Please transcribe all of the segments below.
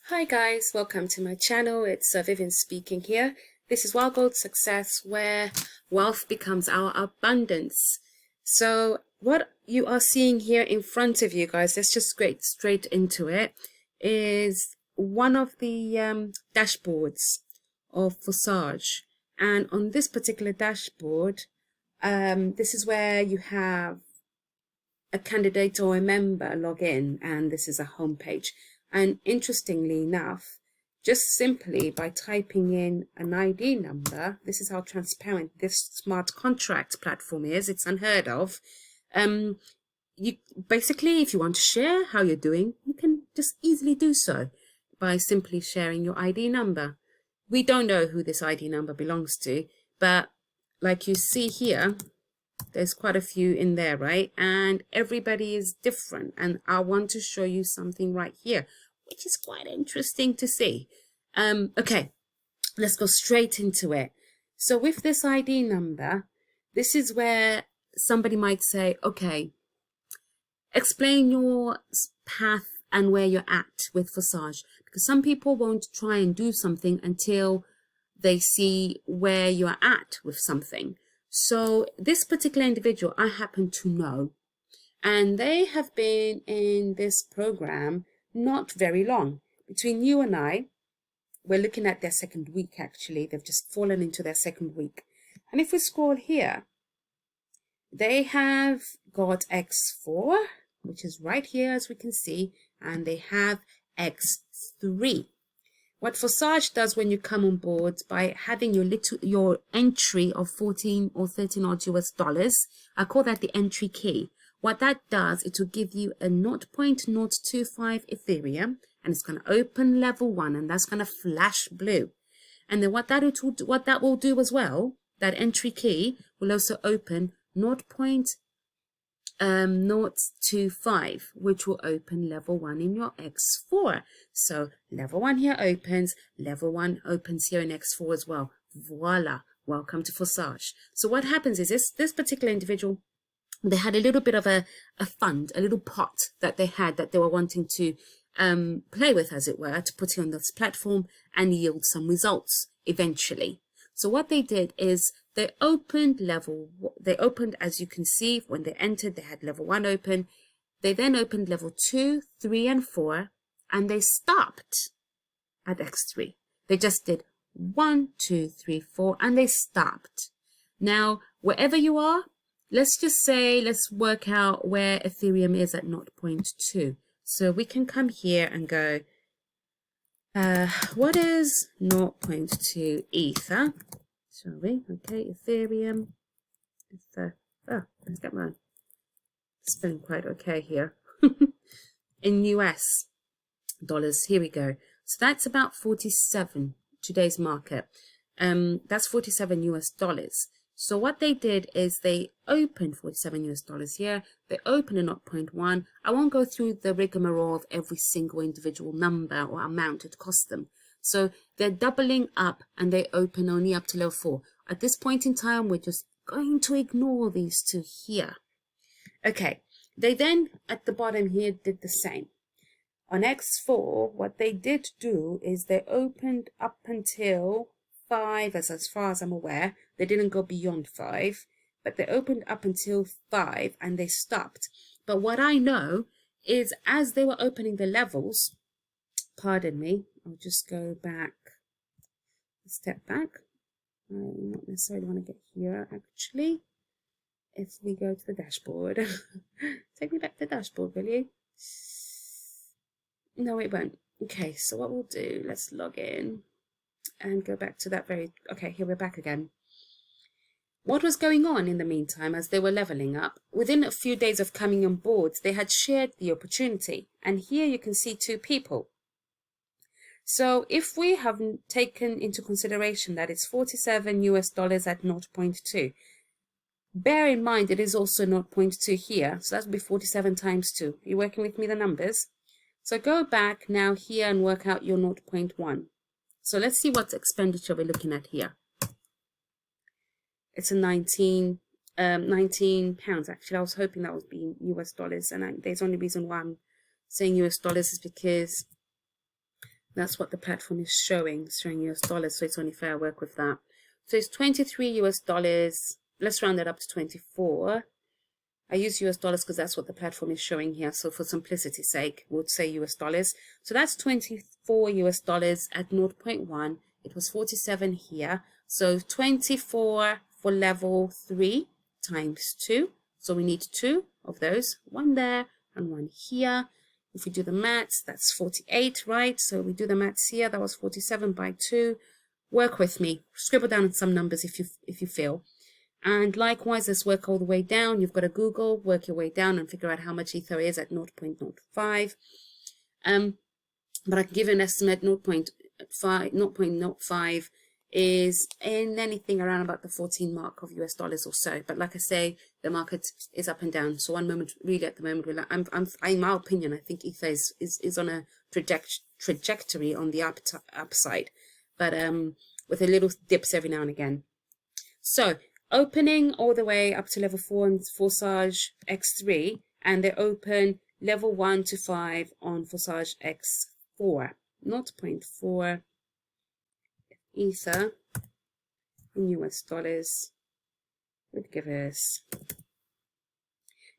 Hi guys, welcome to my channel. It's Vivian speaking here. This is Wild Gold Success, where wealth becomes our abundance. So what you are seeing here in front of you guys, let's just get straight into it, is one of the dashboards of Forsage. And on this particular dashboard, this is where you have a candidate or a member log in, and this is a home page. And interestingly enough, just simply by typing in an ID number, this is how transparent this smart contract platform is. It's unheard of. You basically, if you want to share how you're doing, you can just easily do so by simply sharing your ID number. We don't know who this ID number belongs to, but like you see here, there's quite a few in there, right? And everybody is different. And I want to show you something right here, which is quite interesting to see. Okay, let's go straight into it. So with this ID number, this is where somebody might say, okay, explain your path and where you're at with Forsage, because some people won't try and do something until they see where you're at with something. So this particular individual I happen to know, and they have been in this program not very long. Between you and I, we're looking at their second week actually. They've just fallen into their second week. And if we scroll here, they have got X4, which is right here as we can see, and they have X3. What Forsage does when you come on board, by having your entry of 14 or 13 odd US dollars, I call that the entry key. What that does, it will give you a 0.025 Ethereum, and it's going to open level 1, and that's going to flash blue. And then what that will do as well, that entry key will also open 0.025, which will open level 1 in your X4. So level 1 here opens, level 1 opens here in X4 as well. Voila, welcome to Forsage. So what happens is this particular individual, they had a little bit of a fund, a little pot that they had that they were wanting to play with, as it were, to put it on this platform and yield some results eventually. So what they did is they opened, as you can see, when they entered, they had level 1 open. They then opened level 2, 3, and 4, and they stopped at X3. They just did 1, 2, 3, 4, and they stopped. Now, wherever you are, let's just say, let's work out where Ethereum is at 0.2. So we can come here and go, what is 0.2 Ether? Shall we? Okay, Ethereum. Let's get my spelling quite okay here. In US dollars, here we go. So that's about 47, today's market. That's 47 US dollars. So what they did is they opened 47 US dollars here. They opened a 0.1. I won't go through the rigmarole of every single individual number or amount it cost them. So they're doubling up, and they open only up to level 4. At this point in time, we're just going to ignore these two here. Okay, they then at the bottom here did the same. On X4, what they did do is they opened up until 5, as far as I'm aware. They didn't go beyond 5, but they opened up until 5 and they stopped. But what I know is as they were opening the levels, pardon me, I'll just go back, step back. I not necessarily want to get here actually. If we go to the dashboard, take me back to the dashboard, will you? No, it won't. Okay, so what we'll do, let's log in and go back to that okay, here we're back again. What was going on in the meantime as they were leveling up? Within a few days of coming on board, they had shared the opportunity. And here you can see 2 people. So if we have taken into consideration that it's 47 US dollars at 0.2, bear in mind it is also 0.2 here. So that would be 47 times 2. Are you working with me, the numbers? So go back now here and work out your 0.1. So let's see what expenditure we're looking at here. It's a 19 pounds actually. I was hoping that would be US dollars, and there's only reason why I'm saying US dollars is because That's what the platform is showing. It's showing US dollars, so it's only fair I work with that. So it's 23 US dollars. Let's round it up to 24. I use US dollars because that's what the platform is showing here. So for simplicity's sake, we'll say US dollars. So that's 24 US dollars at 0.1. It was 47 here. So 24 for level 3 times 2. So we need 2 of those. One there and one here. If we do the maths, that's 48, right? So we do the maths here. That was 47 by 2. Work with me. Scribble down some numbers if you feel. And likewise, let's work all the way down. You've got to Google, work your way down and figure out how much Ether is at 0.05. But I can give you an estimate. 0.05 is in anything around about the 14 mark of US dollars or so. But like I say, the market is up and down. So one moment, really at the moment, in my opinion, I think Ether is on a trajectory on the upside, but with a little dips every now and again. So opening all the way up to level 4 on Forsage X3, and they open level 1 to 5 on Forsage X4, 0.4 Ether in US dollars would give us.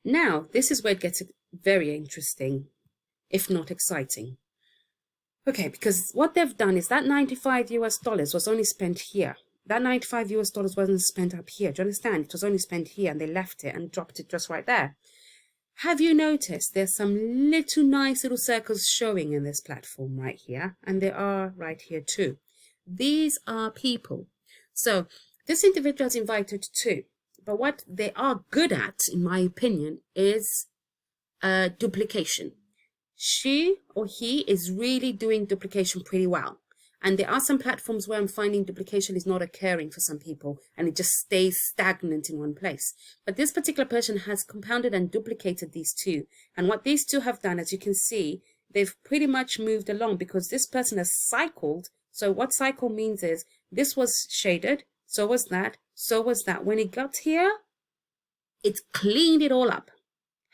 Now, this is where it gets very interesting, if not exciting. Okay, because what they've done is that 95 US dollars was only spent here. That 95 US dollars wasn't spent up here. Do you understand? It was only spent here and they left it and dropped it just right there. Have you noticed there's some nice little circles showing in this platform right here? And they are right here too. These are people. So this individual is invited too. But what they are good at, in my opinion, is duplication. She or he is really doing duplication pretty well. And there are some platforms where I'm finding duplication is not occurring for some people and it just stays stagnant in one place. But this particular person has compounded and duplicated these two. And what these two have done, as you can see, they've pretty much moved along because this person has cycled. So what cycle means is this was shaded, so was that, so was that. When it got here, it cleaned it all up.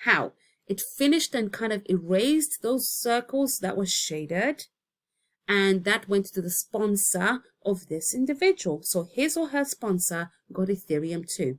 How? It finished and kind of erased those circles that were shaded. And that went to the sponsor of this individual. So his or her sponsor got Ethereum too.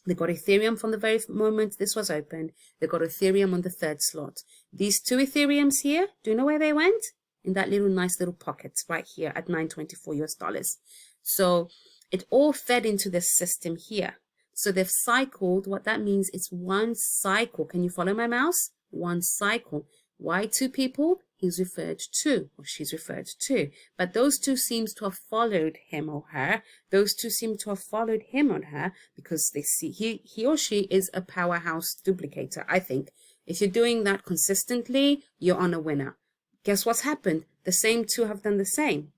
They got Ethereum from the very moment this was opened. They got Ethereum on the 3rd slot. These 2 Ethereums here, do you know where they went? In that nice little pockets right here at 924 US dollars. So it all fed into this system here. So they've cycled. What that means is one cycle. Can you follow my mouse? One cycle. Why 2 people? He's referred to, or she's referred to. But those 2 seems to have followed him or her. Those 2 seem to have followed him or her because they see he or she is a powerhouse duplicator. I think if you're doing that consistently, you're on a winner. Guess what's happened? The same 2 have done the same.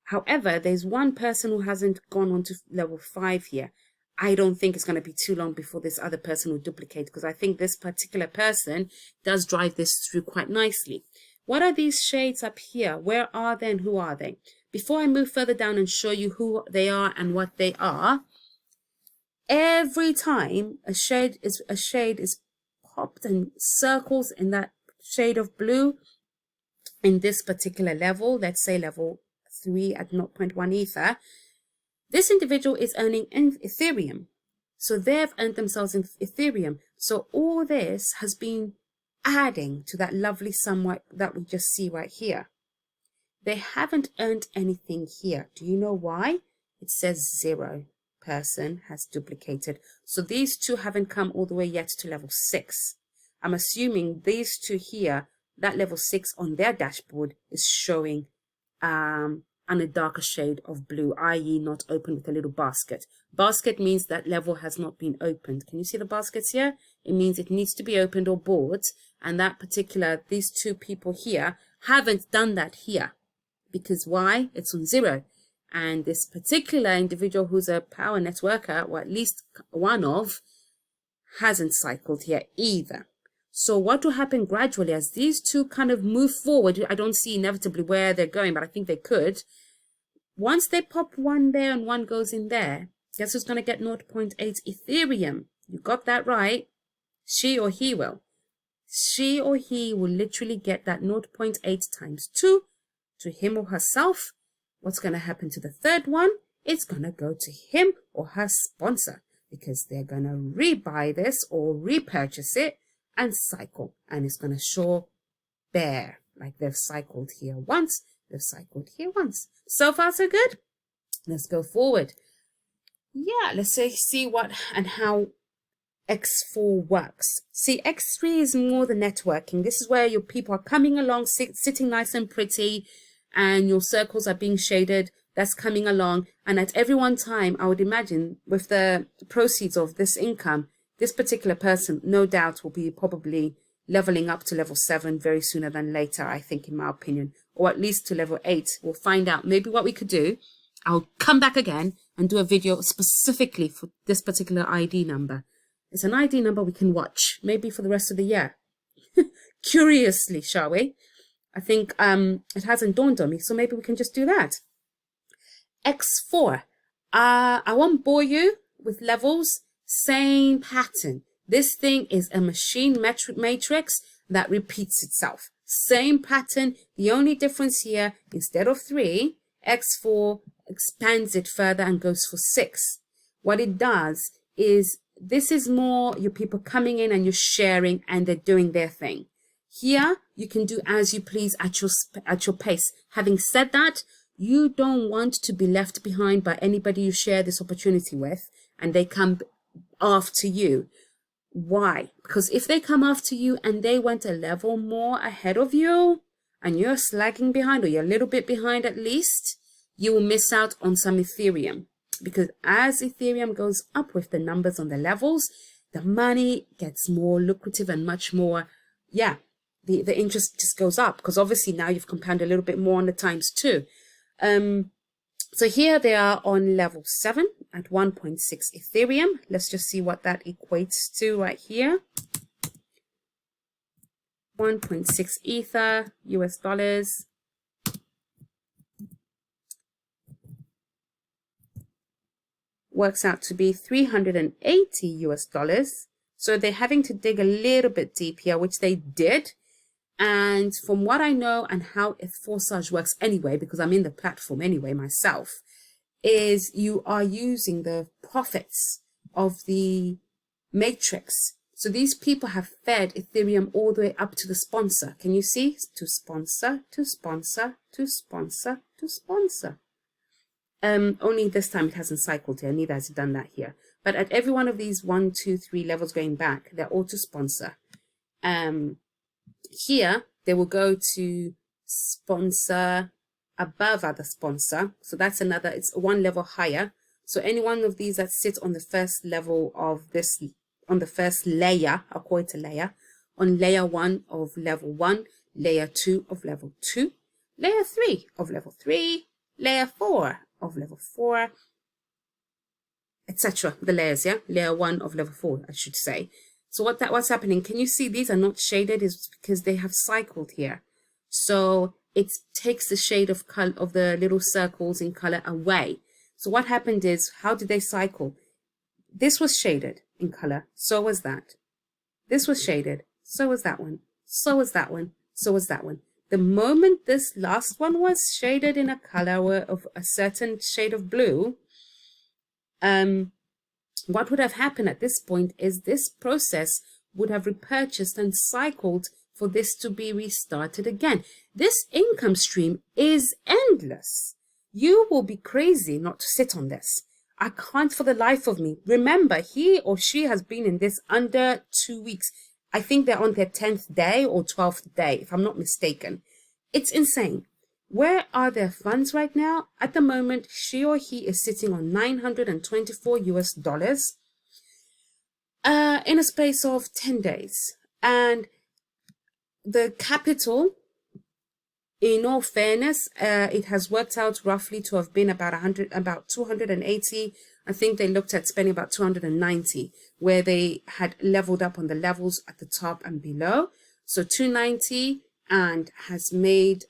However, there's one person who hasn't gone on to level 5 here. I don't think it's going to be too long before this other person will duplicate because I think this particular person does drive this through quite nicely. What are these shades up here? Where are they and who are they? Before I move further down and show you who they are and what they are, every time a shade is popped and circles in that shade of blue in this particular level, let's say level 3 at 0.1 Ether, this individual is earning in Ethereum. So they've earned themselves in Ethereum. So all this has been adding to that lovely sum that we just see right here. They haven't earned anything here. Do you know why? It says 0 person has duplicated. So these 2 haven't come all the way yet to level 6. I'm assuming these 2 here, that level 6 on their dashboard is showing and a darker shade of blue, i.e. not open with a little basket. Basket means that level has not been opened. Can you see the baskets here? It means it needs to be opened or bought. And that particular, these 2 people here haven't done that here. Because why? It's on 0. And this particular individual who's a power networker, or at least one of, hasn't cycled here either. So what will happen gradually as these 2 kind of move forward? I don't see inevitably where they're going, but I think they could. Once they pop one there and one goes in there, guess who's going to get 0.8 Ethereum? You got that right. She or he will. She or he will literally get that 0.8 times 2 to him or herself. What's going to happen to the third one? It's going to go to him or her sponsor, because they're going to rebuy this or repurchase it and cycle. And it's going to show bear, like they've cycled here once, they've cycled here once. So far, so good. Let's go forward. Yeah, let's see what and how X4 works. See, X3 is more the networking. This is where your people are coming along, sitting nice and pretty, and your circles are being shaded. That's coming along. And at every one time, I would imagine with the proceeds of this income, this particular person, no doubt, will be probably leveling up to level 7 very sooner than later, I think, in my opinion, or at least to level 8. We'll find out. Maybe what we could do, I'll come back again and do a video specifically for this particular ID number. It's an ID number we can watch, maybe for the rest of the year. Curiously, shall we? I think it hasn't dawned on me, so maybe we can just do that. X4. I won't bore you with levels. Same pattern. This thing is a machine matrix that repeats itself. Same pattern. The only difference here, instead of 3, X4 expands it further and goes for 6. What it does is, this is more your people coming in and you're sharing and they're doing their thing. Here, you can do as you please at your pace. Having said that, you don't want to be left behind by anybody you share this opportunity with and they come after you. Why? Because if they come after you and they went a level more ahead of you and you're slagging behind, or you're a little bit behind at least, you will miss out on some Ethereum. Because as Ethereum goes up with the numbers on the levels, the money gets more lucrative and much more, yeah, the interest just goes up, because obviously now you've compounded a little bit more on the times too. So here they are on level 7 at 1.6 Ethereum. Let's just see what that equates to right here. 1.6 Ether, US dollars. Works out to be 380 US dollars. So they're having to dig a little bit deep here, which they did. And from what I know and how Forsage works anyway, because I'm in the platform anyway myself, is you are using the profits of the matrix. So these people have fed Ethereum all the way up to the sponsor. Can you see? To sponsor, to sponsor, to sponsor, to sponsor. Only this time it hasn't cycled here, neither has it done that here. But at every one of these 1, 2, 3 levels going back, they're all to sponsor. Here, they will go to sponsor above other sponsor. So that's another, it's one level higher. So any one of these that sit on the first level of this, on the first layer, I'll call it a layer, on layer 1 of level 1, layer 2 of level 2, layer 3 of level 3, layer 4 of level 4, etc. The layers, yeah? Layer 1 of level 4, I should say. So what's happening? Can you see these are not shaded? Is because they have cycled here. So it takes the shade of color of the little circles in color away. So what happened is, how did they cycle? This was shaded in color. So was that. This was shaded. So was that one. So was that one. So was that one. The moment this last one was shaded in a color of a certain shade of blue, what would have happened at this point is this process would have repurchased and cycled for this to be restarted again. This income stream is endless. You will be crazy not to sit on this. I can't for the life of me. Remember, he or she has been in this under 2 weeks. I think they're on their 10th day or 12th day, if I'm not mistaken. It's insane. Where are their funds right now? At the moment, she or he is sitting on 924 US dollars in a space of 10 days. And the capital, in all fairness, it has worked out roughly to have been about 280. I think they looked at spending about 290, where they had leveled up on the levels at the top and below. So 290, and has made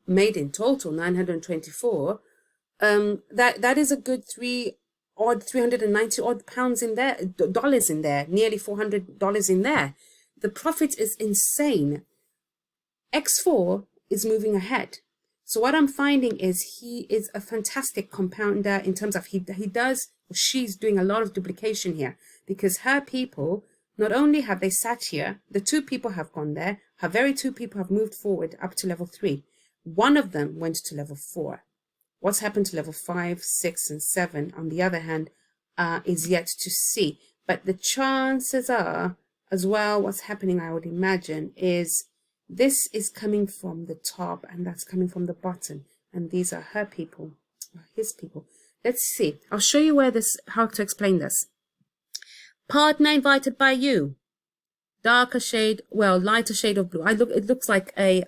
made in total 924. That is a good 390 odd pounds in there, dollars in there, nearly $400 in there. The profit is insane. X4 is moving ahead. So what I'm finding is he is a fantastic compounder in terms of he does, or she's doing a lot of duplication here, because her people, not only have they sat here, the 2 people have gone there, her very 2 people have moved forward up to level 3. One of them went to level 4. What's happened to level 5, 6, and 7, on the other hand, is yet to see. But the chances are, as well, what's happening, I would imagine, is this is coming from the top and that's coming from the bottom. And these are her people, or his people. Let's see. I'll show you how to explain this. Partner invited by you. Darker shade, well, lighter shade of blue. It looks like a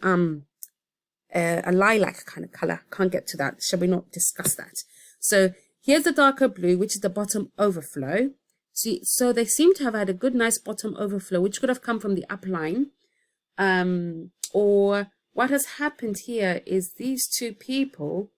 lilac kind of color. Can't get to that. Shall we not discuss that? So here's the darker blue, which is the bottom overflow. See, so they seem to have had a good, nice bottom overflow, which could have come from the upline. Or what has happened here is these 2 people,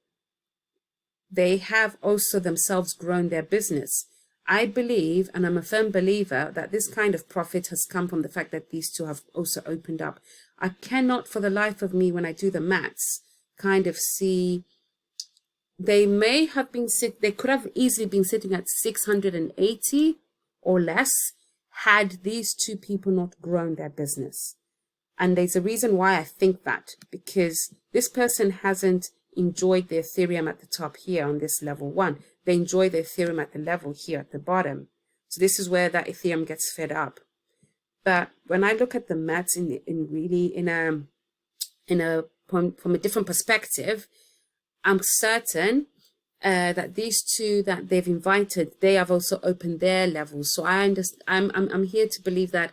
they have also themselves grown their business. I believe, and I'm a firm believer, that this kind of profit has come from the fact that these 2 have also opened up. I cannot for the life of me, when I do the maths, kind of see, they may have been they could have easily been sitting at 680 or less had these 2 people not grown their business. And there's a reason why I think that, because this person hasn't enjoyed the Ethereum at the top here on this level 1. They enjoy the Ethereum at the level here at the bottom. So this is where that Ethereum gets fed up. But when I look at the maths from a different perspective, I'm certain that these 2 that they've invited, they have also opened their levels. So I understand. I'm here to believe that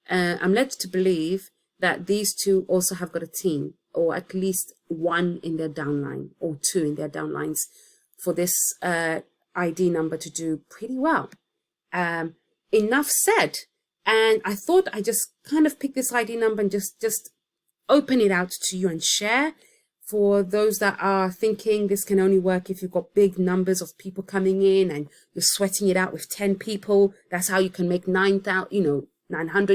I'm led to believe that these 2 also have got a team, or at least 1 in their downline, or 2 in their downlines, for this ID number to do pretty well. Enough said. And I thought I just kind of pick this ID number and just open it out to you and share. For those that are thinking this can only work if you've got big numbers of people coming in and you're sweating it out with 10 people. That's how you can make $900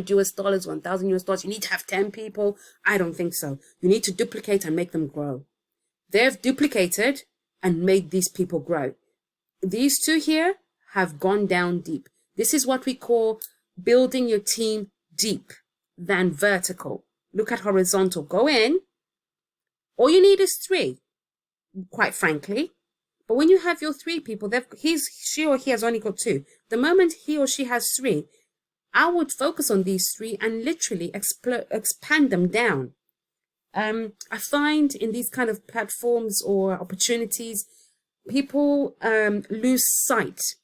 US, $1,000 US. You need to have 10 people. I don't think so. You need to duplicate and make them grow. They've duplicated and made these people grow. These 2 here have gone down deep. This is what we call building your team deep than vertical. Look at horizontal. Go in. All you need is 3, quite frankly. But when you have your 3 people, she or he has only got 2. The moment he or she has 3, I would focus on these 3 and literally expand them down. I find in these kind of platforms or opportunities, people lose sight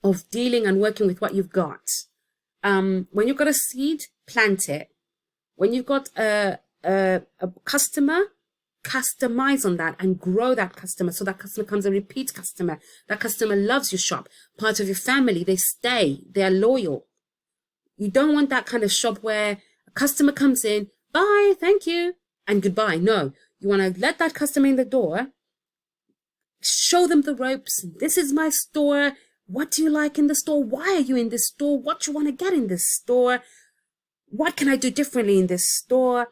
of dealing and working with what you've got. When you've got a seed, plant it. When you've got a customer, customize on that and grow that customer so that customer becomes a repeat customer. That customer loves your shop, part of your family. They stay, they're loyal. You don't want that kind of shop where a customer comes in, bye, thank you, and goodbye. No, you want to let that customer in the door, show them the ropes. This is my store. What do you like in the store? Why are you in this store? What do you want to get in this store? What can I do differently in this store?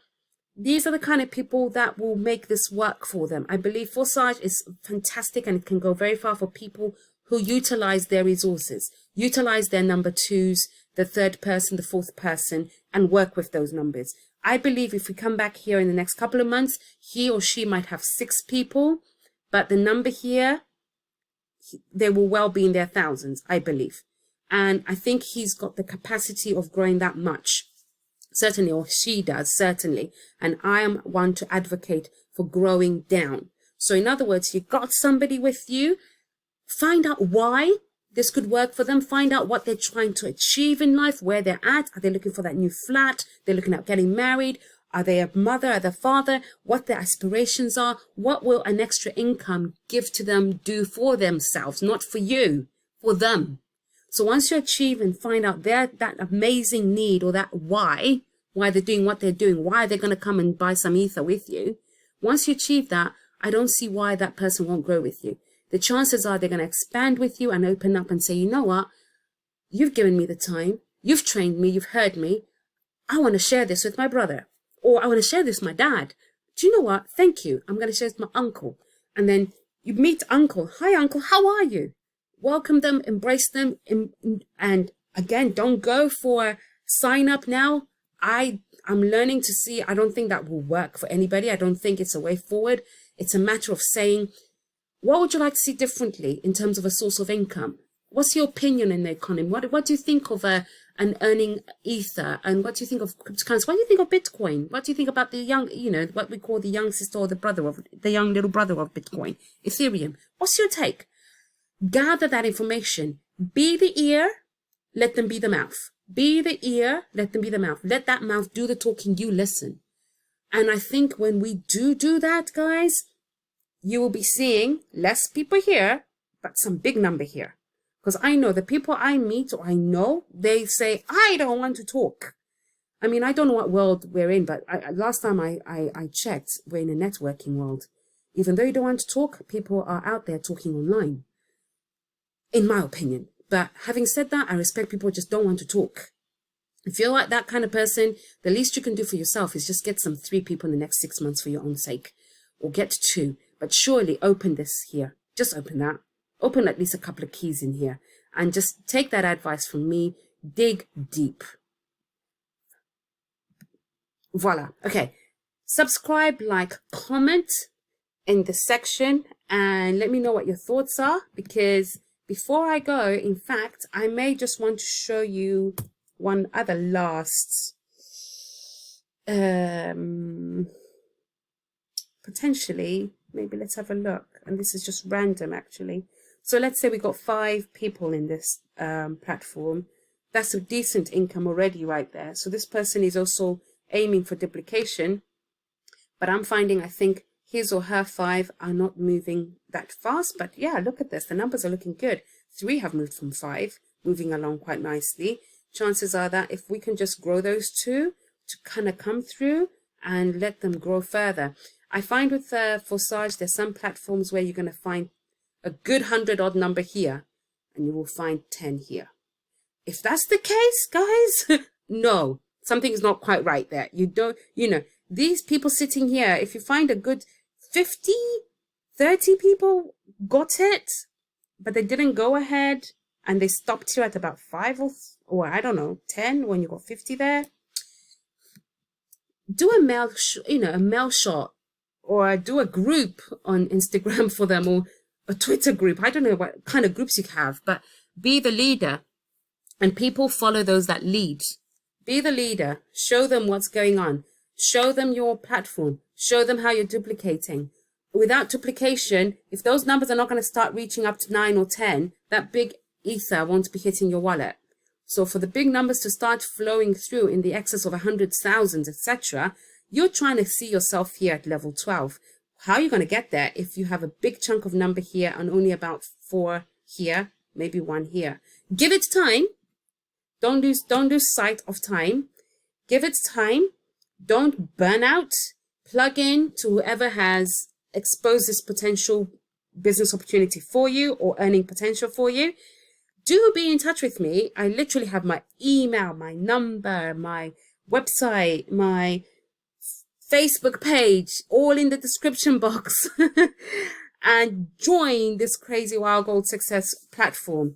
These are the kind of people that will make this work for them. I believe Forsage is fantastic and it can go very far for people who utilize their resources, utilize their number 2s, the 3rd person, the 4th person, and work with those numbers. I believe if we come back here in the next couple of months, he or she might have 6 people, but the number here, they will well be in their thousands, I believe. And I think he's got the capacity of growing that much. Certainly, or she does, certainly. And I am one to advocate for growing down. So in other words, you got somebody with you, find out why this could work for them, find out what they're trying to achieve in life, where they're at. Are they looking for that new flat? They're looking at getting married. Are they a mother? Are they a father? What their aspirations are? What will an extra income give to them do for themselves? Not for you, for them. So once you achieve and find out that amazing need or that why they're doing what they're doing, why they're going to come and buy some ether with you, once you achieve that, I don't see why that person won't grow with you. The chances are they're going to expand with you and open up and say, you know what, you've given me the time, you've trained me, you've heard me, I want to share this with my brother Or I want to share this with my dad. Do you know what? Thank you. I'm going to share this with my uncle. And then you meet uncle. Hi, uncle. How are you? Welcome them, embrace them. And again, don't go for sign up now. I'm learning to see, I don't think that will work for anybody. I don't think it's a way forward. It's a matter of saying, what would you like to see differently in terms of a source of income? What's your opinion in the economy? What do you think of an earning ether? And what do you think of cryptocurrency? What do you think of Bitcoin? What do you think about the young, what we call the young sister or the young little brother of Bitcoin, Ethereum? What's your take? Gather that information. Be the ear, let them be the mouth. Be the ear, let them be the mouth. Let that mouth do the talking, you listen. And I think when we do that, guys, you will be seeing less people here, but some big number here. Because I know the people I meet or I know, they say, I don't want to talk. I mean, I don't know what world we're in, but last time I checked, we're in a networking world. Even though you don't want to talk, people are out there talking online, in my opinion. But having said that, I respect people who just don't want to talk. If you're like that kind of person, the least you can do for yourself is just get some 3 people in the next 6 months for your own sake. Or get 2. But surely open this here. Just open that. Open at least a couple of keys in here. And just take that advice from me. Dig deep. Voila. Okay. Subscribe, like, comment in the section. And let me know what your thoughts are. Because before I go, in fact, I may just want to show you one other last, potentially, maybe let's have a look. And this is just random, actually. So let's say we got 5 people in this platform. That's a decent income already right there. So this person is also aiming for duplication. But I'm finding, I think, his or her 5 are not moving that fast. But yeah, look at this. The numbers are looking good. 3 have moved from 5, moving along quite nicely. Chances are that if we can just grow those 2 to kind of come through and let them grow further. I find with Forsage, there's some platforms where you're going to find a good 100-odd number here, and you will find 10 here. If that's the case, guys, no, something's not quite right there. You don't, these people sitting here, if you find a good 50, 30 people got it, but they didn't go ahead, and they stopped you at about 5 or I don't know, 10 when you got 50 there. Do a mail shot, or do a group on Instagram for them, or a Twitter group. I don't know what kind of groups you have, but be the leader, and people follow those that lead. Be the leader. Show them what's going on. Show them your platform. Show them how you're duplicating. Without duplication, if those numbers are not going to start reaching up to 9 or 10, that big ether won't be hitting your wallet. So for the big numbers to start flowing through in the excess of 100,000, etc., you're trying to see yourself here at level 12. How are you going to get there if you have a big chunk of number here and only about 4 here, maybe 1 here? Give it time. Don't lose sight of time. Give it time. Don't burn out. Plug in to whoever has exposed this potential business opportunity for you or earning potential for you. Do be in touch with me. I literally have my email, my number, my website, my Facebook page, all in the description box. And join this crazy wild gold success platform.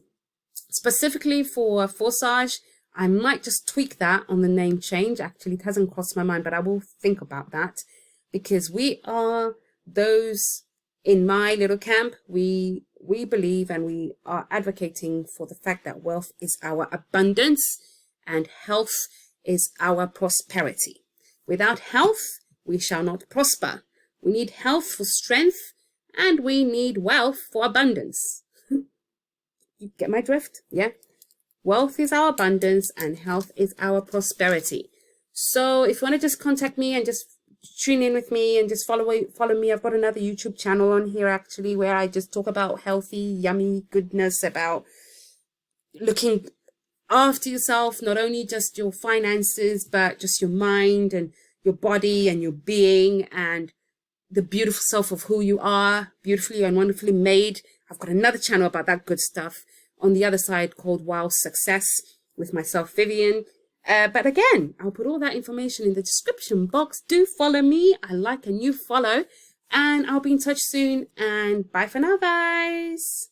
Specifically for Forsage, I might just tweak that on the name change. Actually, it hasn't crossed my mind, but I will think about that, because we are those in my little camp. We believe and we are advocating for the fact that wealth is our abundance and health is our prosperity. Without health, we shall not prosper. We need health for strength, and we need wealth for abundance. You get my drift? Yeah. Wealth is our abundance and health is our prosperity. So if you want to just contact me and just tune in with me and just follow me. I've got another YouTube channel on here actually where I just talk about healthy, yummy goodness, about looking after yourself, not only just your finances, but just your mind and your body and your being and the beautiful self of who you are, beautifully and wonderfully made. I've got another channel about that good stuff on the other side called Wild Success with myself, Vivian. But again, I'll put all that information in the description box. Do follow me. I like a new follow. And I'll be in touch soon. And bye for now, guys.